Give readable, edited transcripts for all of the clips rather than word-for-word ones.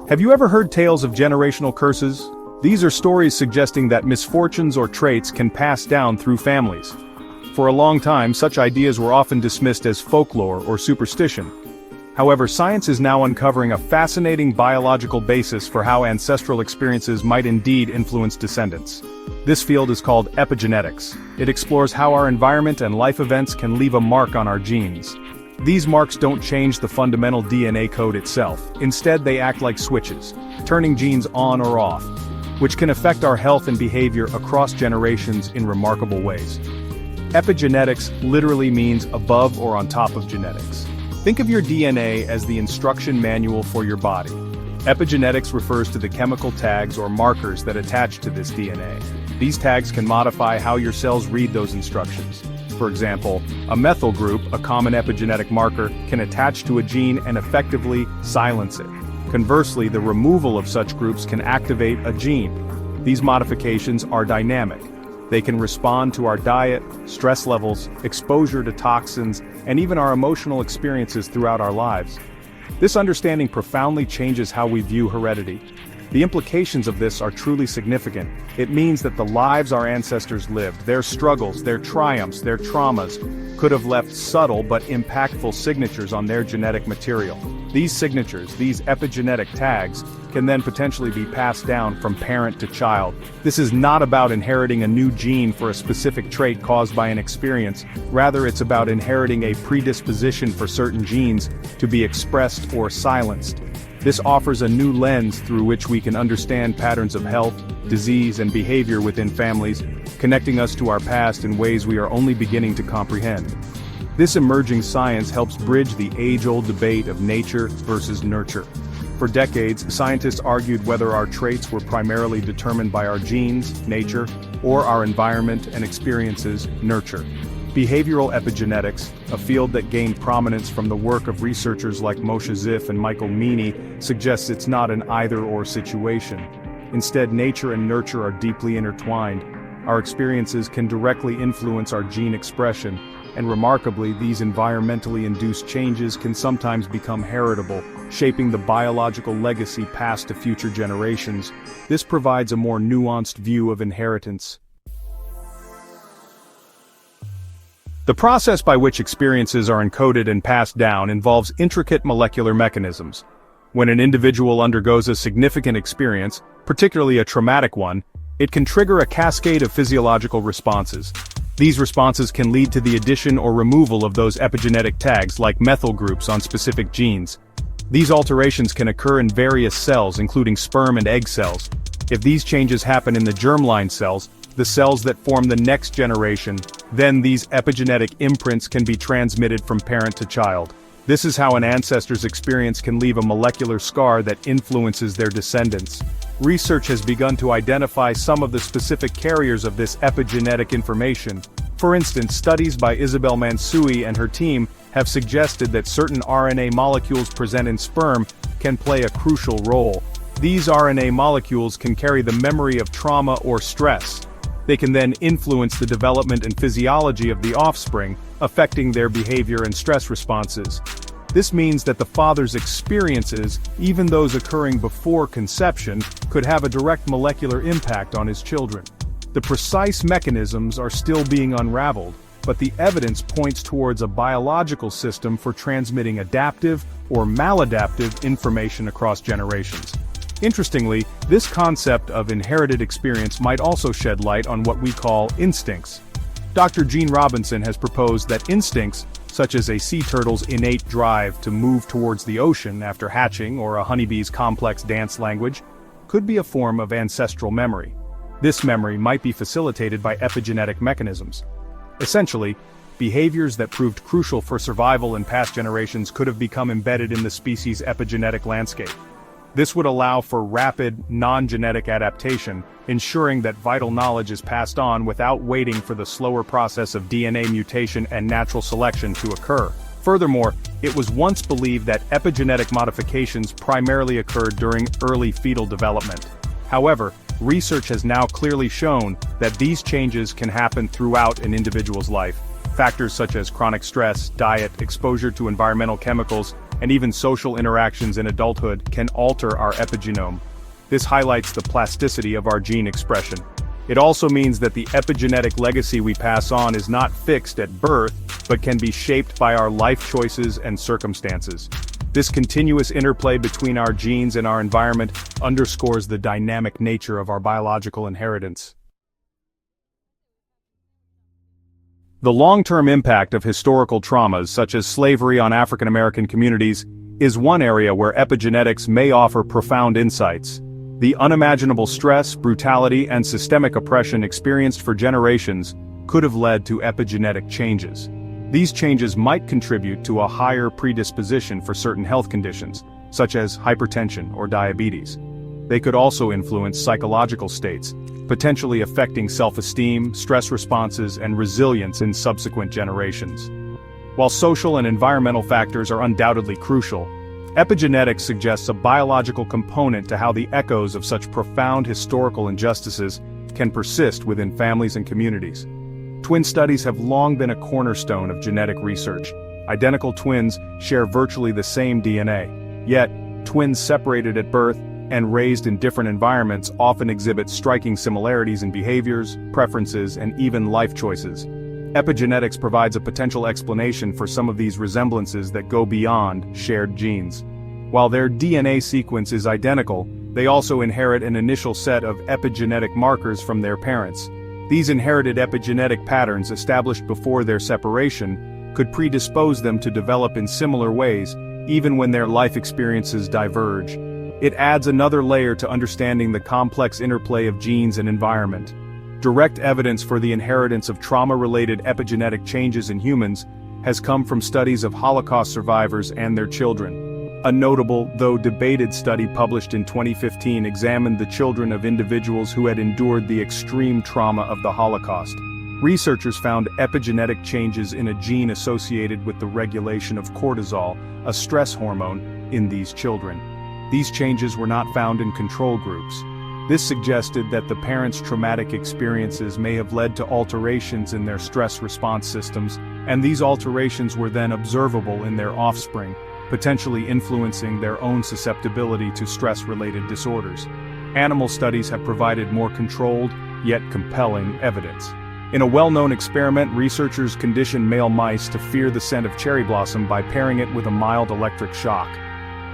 Have you ever heard tales of generational curses? These are stories suggesting that misfortunes or traits can pass down through families. For a long time, such ideas were often dismissed as folklore or superstition. However, science is now uncovering a fascinating biological basis for how ancestral experiences might indeed influence descendants. This field is called epigenetics. It explores how our environment and life events can leave a mark on our genes. These marks don't change the fundamental DNA code itself. Instead, they act like switches, turning genes on or off, which can affect our health and behavior across generations in remarkable ways. Epigenetics literally means above or on top of genetics. Think of your DNA as the instruction manual for your body. Epigenetics refers to the chemical tags or markers that attach to this DNA. These tags can modify how your cells read those instructions. For example, a methyl group, a common epigenetic marker, can attach to a gene and effectively silence it. Conversely, the removal of such groups can activate a gene. These modifications are dynamic. They can respond to our diet, stress levels, exposure to toxins, and even our emotional experiences throughout our lives. This understanding profoundly changes how we view heredity. The implications of this are truly significant. It means that the lives our ancestors lived, their struggles, their triumphs, their traumas, could have left subtle but impactful signatures on their genetic material. These signatures, these epigenetic tags, can then potentially be passed down from parent to child. This is not about inheriting a new gene for a specific trait caused by an experience. Rather, it's about inheriting a predisposition for certain genes to be expressed or silenced. This offers a new lens through which we can understand patterns of health, disease, and behavior within families, connecting us to our past in ways we are only beginning to comprehend. This emerging science helps bridge the age-old debate of nature versus nurture. For decades, scientists argued whether our traits were primarily determined by our genes, nature, or our environment and experiences, nurture. Behavioral epigenetics, a field that gained prominence from the work of researchers like Moshe Ziff and Michael Meany, suggests it's not an either-or situation. Instead, nature and nurture are deeply intertwined. Our experiences can directly influence our gene expression, and remarkably, these environmentally induced changes can sometimes become heritable, shaping the biological legacy passed to future generations. This provides a more nuanced view of inheritance. The process by which experiences are encoded and passed down involves intricate molecular mechanisms. When an individual undergoes a significant experience, particularly a traumatic one, it can trigger a cascade of physiological responses. These responses can lead to the addition or removal of those epigenetic tags like methyl groups on specific genes. These alterations can occur in various cells, including sperm and egg cells. If these changes happen in the germline cells, the cells that form the next generation, then these epigenetic imprints can be transmitted from parent to child. This is how an ancestor's experience can leave a molecular scar that influences their descendants. Research has begun to identify some of the specific carriers of this epigenetic information. For instance, studies by Isabel Mansui and her team have suggested that certain RNA molecules present in sperm can play a crucial role. These RNA molecules can carry the memory of trauma or stress. They can then influence the development and physiology of the offspring, affecting their behavior and stress responses. This means that the father's experiences, even those occurring before conception, could have a direct molecular impact on his children. The precise mechanisms are still being unraveled, but the evidence points towards a biological system for transmitting adaptive or maladaptive information across generations. Interestingly, this concept of inherited experience might also shed light on what we call instincts. Dr. Gene Robinson has proposed that instincts, such as a sea turtle's innate drive to move towards the ocean after hatching or a honeybee's complex dance language, could be a form of ancestral memory. This memory might be facilitated by epigenetic mechanisms. Essentially, behaviors that proved crucial for survival in past generations could have become embedded in the species' epigenetic landscape. This would allow for rapid, non-genetic adaptation, ensuring that vital knowledge is passed on without waiting for the slower process of DNA mutation and natural selection to occur. Furthermore, it was once believed that epigenetic modifications primarily occurred during early fetal development. However, research has now clearly shown that these changes can happen throughout an individual's life. Factors such as chronic stress, diet, exposure to environmental chemicals, and even social interactions in adulthood can alter our epigenome. This highlights the plasticity of our gene expression. It also means that the epigenetic legacy we pass on is not fixed at birth, but can be shaped by our life choices and circumstances. This continuous interplay between our genes and our environment underscores the dynamic nature of our biological inheritance. The long-term impact of historical traumas such as slavery on African American communities is one area where epigenetics may offer profound insights. The unimaginable stress, brutality, and systemic oppression experienced for generations could have led to epigenetic changes. These changes might contribute to a higher predisposition for certain health conditions, such as hypertension or diabetes. They could also influence psychological states, potentially affecting self-esteem, stress responses, and resilience in subsequent generations. While social and environmental factors are undoubtedly crucial, epigenetics suggests a biological component to how the echoes of such profound historical injustices can persist within families and communities. Twin studies have long been a cornerstone of genetic research. Identical twins share virtually the same DNA. Yet, twins separated at birth and raised in different environments often exhibit striking similarities in behaviors, preferences, and even life choices. Epigenetics provides a potential explanation for some of these resemblances that go beyond shared genes. While their DNA sequence is identical, they also inherit an initial set of epigenetic markers from their parents. These inherited epigenetic patterns established before their separation could predispose them to develop in similar ways, even when their life experiences diverge. It adds another layer to understanding the complex interplay of genes and environment. Direct evidence for the inheritance of trauma-related epigenetic changes in humans has come from studies of Holocaust survivors and their children. A notable, though debated study published in 2015 examined the children of individuals who had endured the extreme trauma of the Holocaust. Researchers found epigenetic changes in a gene associated with the regulation of cortisol, a stress hormone, in these children. These changes were not found in control groups. This suggested that the parents' traumatic experiences may have led to alterations in their stress response systems, and these alterations were then observable in their offspring, potentially influencing their own susceptibility to stress-related disorders. Animal studies have provided more controlled, yet compelling, evidence. In a well-known experiment, researchers conditioned male mice to fear the scent of cherry blossom by pairing it with a mild electric shock.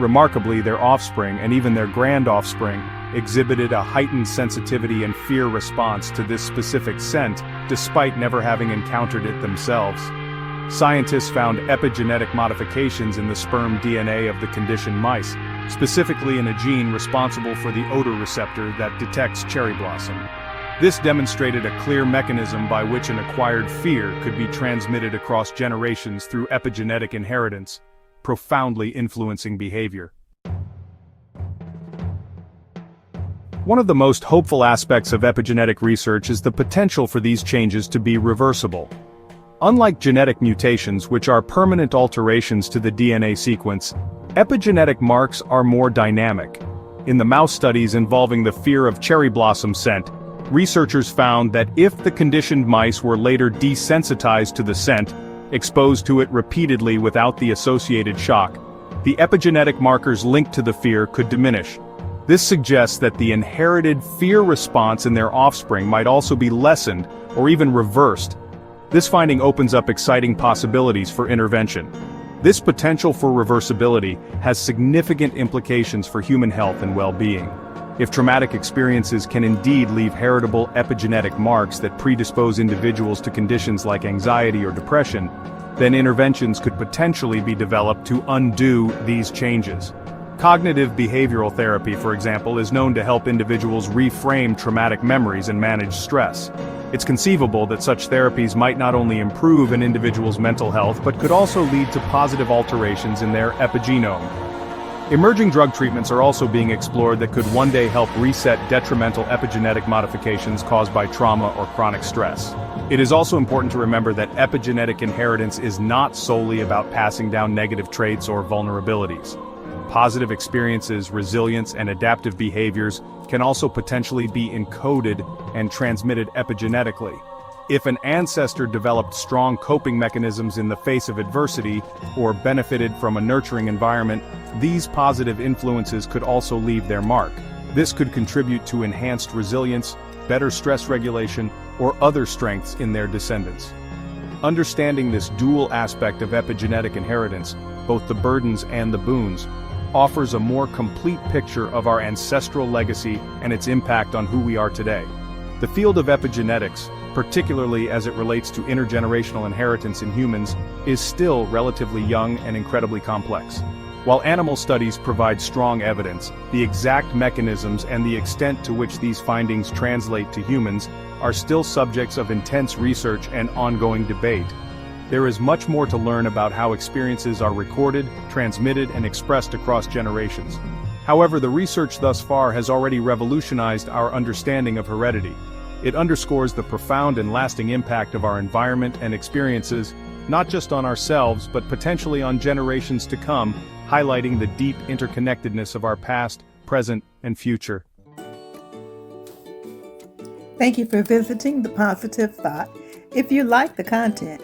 Remarkably, their offspring, and even their grand-offspring, exhibited a heightened sensitivity and fear response to this specific scent, despite never having encountered it themselves. Scientists found epigenetic modifications in the sperm DNA of the conditioned mice, specifically in a gene responsible for the odor receptor that detects cherry blossom. This demonstrated a clear mechanism by which an acquired fear could be transmitted across generations through epigenetic inheritance, profoundly influencing behavior. One of the most hopeful aspects of epigenetic research is the potential for these changes to be reversible. Unlike genetic mutations, which are permanent alterations to the DNA sequence, epigenetic marks are more dynamic. In the mouse studies involving the fear of cherry blossom scent, researchers found that if the conditioned mice were later desensitized to the scent, exposed to it repeatedly without the associated shock, the epigenetic markers linked to the fear could diminish. This suggests that the inherited fear response in their offspring might also be lessened or even reversed. This finding opens up exciting possibilities for intervention. This potential for reversibility has significant implications for human health and well-being. If traumatic experiences can indeed leave heritable epigenetic marks that predispose individuals to conditions like anxiety or depression, then interventions could potentially be developed to undo these changes. Cognitive behavioral therapy, for example, is known to help individuals reframe traumatic memories and manage stress. It's conceivable that such therapies might not only improve an individual's mental health but could also lead to positive alterations in their epigenome. Emerging drug treatments are also being explored that could one day help reset detrimental epigenetic modifications caused by trauma or chronic stress. It is also important to remember that epigenetic inheritance is not solely about passing down negative traits or vulnerabilities. Positive experiences, resilience, and adaptive behaviors can also potentially be encoded and transmitted epigenetically. If an ancestor developed strong coping mechanisms in the face of adversity, or benefited from a nurturing environment, these positive influences could also leave their mark. This could contribute to enhanced resilience, better stress regulation, or other strengths in their descendants. Understanding this dual aspect of epigenetic inheritance, both the burdens and the boons, offers a more complete picture of our ancestral legacy and its impact on who we are today. The field of epigenetics, particularly as it relates to intergenerational inheritance in humans, is still relatively young and incredibly complex. While animal studies provide strong evidence, the exact mechanisms and the extent to which these findings translate to humans are still subjects of intense research and ongoing debate. There is much more to learn about how experiences are recorded, transmitted, and expressed across generations. However, the research thus far has already revolutionized our understanding of heredity. It underscores the profound and lasting impact of our environment and experiences, not just on ourselves but potentially on generations to come, highlighting the deep interconnectedness of our past, present, and future. Thank you for visiting The Positive Thought. If you like the content,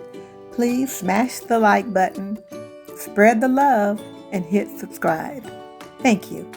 please smash the like button, spread the love, and hit subscribe. Thank you.